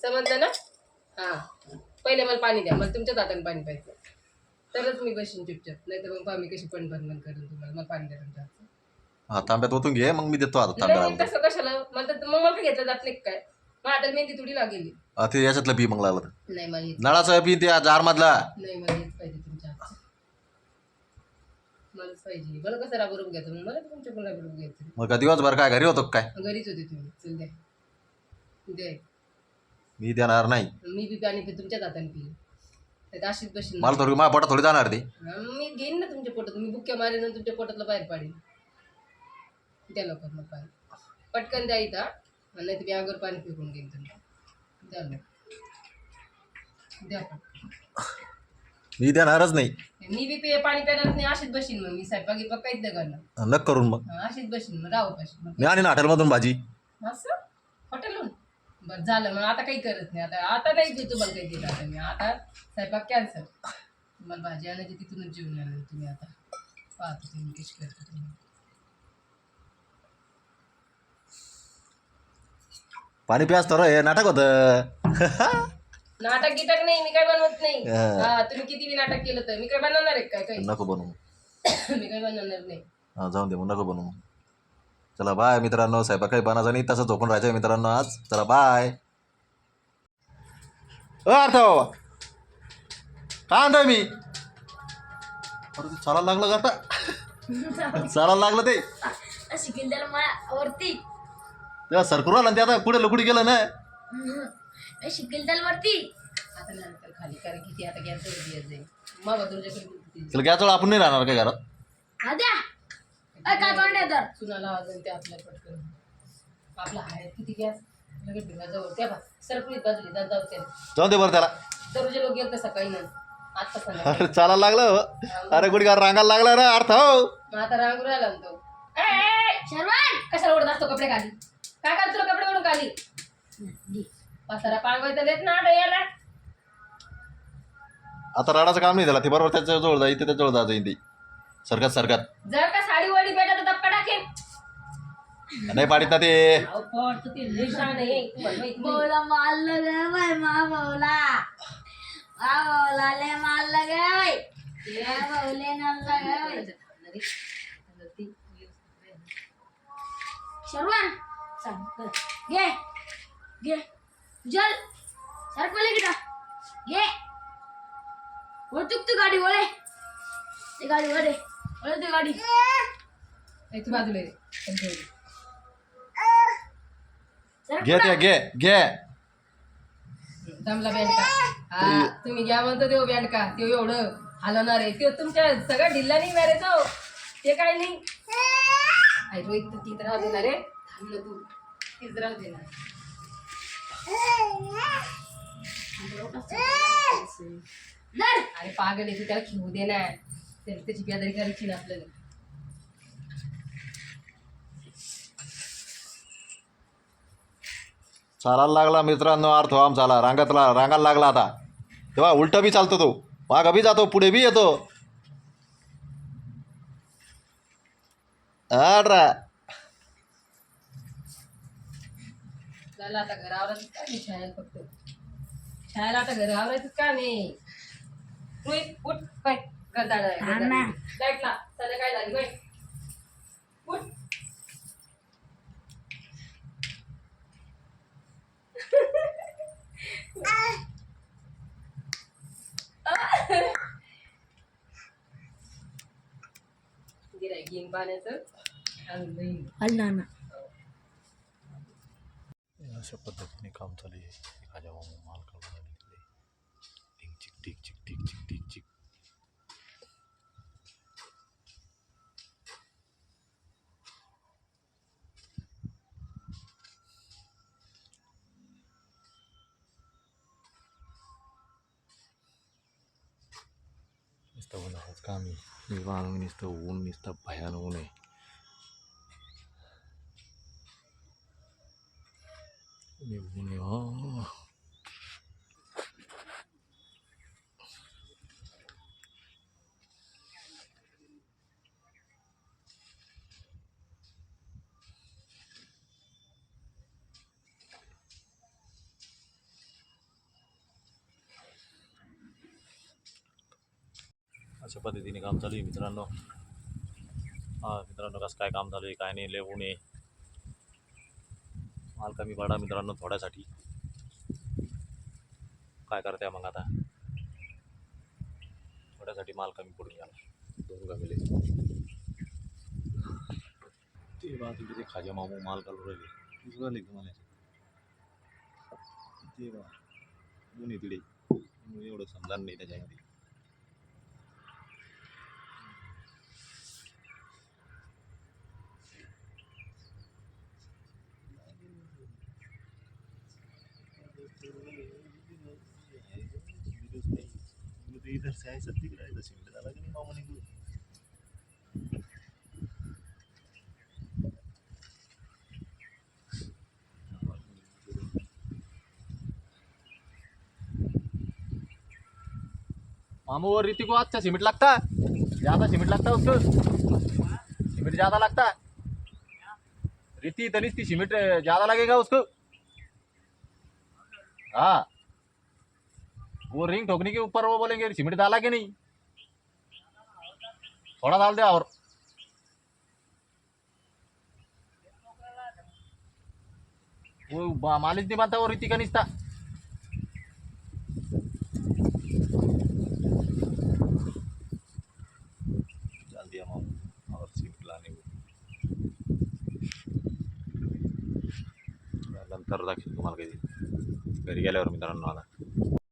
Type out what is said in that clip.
समजलं ना? हा पहिले मला पाणी द्या, मला तुमच्याच हाताने पाणी प्यायचं, तरच मी बसीन चुपचाप, नाही तर मग मी कशी पण बंद करेन तुम्हाला. मला पाणी द्या तुमच्या हातचं. हा तांब्यात ओतून घे, मग मी देतो आता नाही तांब्याला. तसं कशाला, मला तर मग मला घेतलं जात नाही काय, मग आता मेहंदी थोडी लागेल. ते याच्यातलं पी मग लागलं नाही मला नळाचं पी, त्या जार मधला. नाही, मला हेच पाहिजे तुमच्या हातचं, मलाच पाहिजे. बरं कसं राबरून घ्यायचं मग, मला तुमच्याकडून राबरून घ्यायचं. मग का दिवसभर काय घरी होतो काय? घरीच होते तुम्ही. चल द्या द्या, मी देणार नाही. मी बी पाणी पी तुमच्याच हाताने पी, अशीच बशीन. मला थोडी माझ्या पोटात थोडी जाणार ते. मी घेईन ना तुमच्या पोटात, मी बुक्या मारेन आणि तुमच्या पोटातला बाहेर पाडेन. द्या लवकर मग पाणी, पटकन द्या इथं, नाही तर मी अंगावर पाणी पिकून घेईन तुमचं. द्या लवकर, द्या पटकन. मी देणारच नाही. मी बी पाणी प्यायलाच नाही, अशीच बशीन मग. मी स्वयंपाक गिपाक काहीच नाही करणार. नक करून मग अशीच बशीन मग, राहू बशीन मी आणि हॉटेलमधून भाजी. असं हॉटेलहून बरं झालं मग, आता काही करत नाही. आता नाही देऊ तुम्हाला काही दिलं, आता मी आता स्वयंपाक कॅन्सल. तुम्हाला भाजी आणायची तिथूनच जेवून येणार तुम्ही. आता पाहतो तुम्ही कशी करता तुम्ही. पाणी प्यास तर हे नाटक होतं. नाटक गिटक नाही, मी काय बनवत नाही. हा तुम्ही किती बी नाटक केलं तर मी काय बनवणार आहे काय? काही नको बनवू. मी काय बनवणार नाही. हा जाऊन दे मग, नको बनवू. चला बाय मित्रांनो, स्वयंपाक काही बनायचा नाही, तसं झोपून राहायचं मित्रांनो आज. चला बाय. अर्थ काय आणतोय मी? अरे ते चालायला लागलं का आता? चालायला लागलं ते शिकेल त्याला मला वरती, तेव्हा सरकरू आला, ते आता पुढे लुकडी गेलं ना. शिकेल त्याला वरती. आता नंतर खाली, कारण किती आता गॅस जाईल मग तुमच्याकडे. तिला गॅसवर आपण नाही राहणार काय घरात? द्या काय तोंड आहे तर चुनाला वाजून ते आपल्या पटकन आपला आहे किती गॅस लगेच भिंगाजवळ त्या बा सरपणीत बाजूली जात जाऊ त्याला. जाऊन दे बरं त्याला. दररोज लोक गेलं तर सकाळी ना आता संध्याकाळी. अरे चालायला लागलं. अरे गुडघा रांगायला लागला ना अर्थ. हो मग आता रांगू राहिला ना तो. शर्वान कशाला ओढत असतो कपडे खाली? काय करतो तुला कपडे ओढून खाली? पसारा पांगवायचा देत ना आता याला. आता रडाचं काम नाही झाला, ते बरोबर त्याच्या जवळ जाईल, ते त्याच्याजवळ जायचं ती सरकत सरकत. जर का साडी वडी भेटा तर धक्का टाकेन. नाही पाडीत ना ते. अहो, पडतं ते लय शहाणं आहे. तुम्हाला माहित नाही. बोला मारलं ग बाय मावला, मावला ले मारलं ग बाय, मावले नल्ला ग बाय. शर्वान सांग घे घे जल सरकवले की घे ओळतुक तू गाडी ओळे, ते गाडी ओळे ओळे ते गाडी. तू बाजूला ये. घे ते घे घे. दमला बँडका. हा तुम्ही घ्या म्हणतो तेव्हा बँडका, ते एवढं हलवणार आहे ते तुमच्या सगळ्या ढिल्ला नाही मॅरेज हो, ते काय नाही. आई रोहित तर तीच राहू देणार रे, थांबलं तू तीच राहू देणार. अरे पागल आहे तू, त्याला खेळू दे ना, त्याची बेदारी करायची ना आपल्याला. चालायला लागला मित्रांनो अर्थ आमचाला रांगायला लागला. आता तेव्हा उलटा बी चालतो तो, मागं बी जातो, पुढे बी येतो. आड्रा झालं आता घर आवरायचं का नाही? छायाला फक्त छायाला आता घर आवरायचं का नाही? रोहित उठ बाय, घर लाईटला सध्या काय झाली बाय, उठ. गिराईक घेईन पाण्याचं आणून देईन. हल्ला ना अशा पद्धतीने काम चालू आहे. एखाद्या माल काढून टिक चिक टिक चिक टिक चिक टिक चिक. नुसतं उन्हाळ्याच काम आहे, नुसतं ऊन, नुसतं भयान ऊन आहे. ऊन आहे. अशा पद्धतीने काम चालू आहे मित्रांनो. हा मित्रांनो, कसं काय काम चालू आहे काय नाही, लय ऊन आहे. माल कमी पडा मित्रांनो थोड्यासाठी. काय करताय मग आता, थोड्यासाठी माल कमी पडून गेला. दोन गमिले ते बा तिथे ते खाजा मामू माल घालून राहिले तुम्हाला ते बा दोन्ही तिकडे. एवढं समजणार नाही त्याच्यामध्ये. इधर से आहे सत्ती कडे आहे तशी झाला की नाही मामा निघू. मामू और रीति को अच्छा सीमेंट लगता है, ज़्यादा सीमेंट लगता है उसको, सीमेंट ज़्यादा लगता है. रीति तनिष की सीमेंट ज़्यादा लगेगा उसको. हाँ, वो रिंग ठोकने के ऊपर वो बोलेंगे सीमेंट डाला कि नहीं, थोड़ा डाल दे. और वो मालिश नहीं बनता, वो रीति का निस्ता. डाल दिया मामू और सीमेंट लाने को. नंतर दाखवेल तुम्हाला कधी घरी गेल्यावर मित्रांनो. आता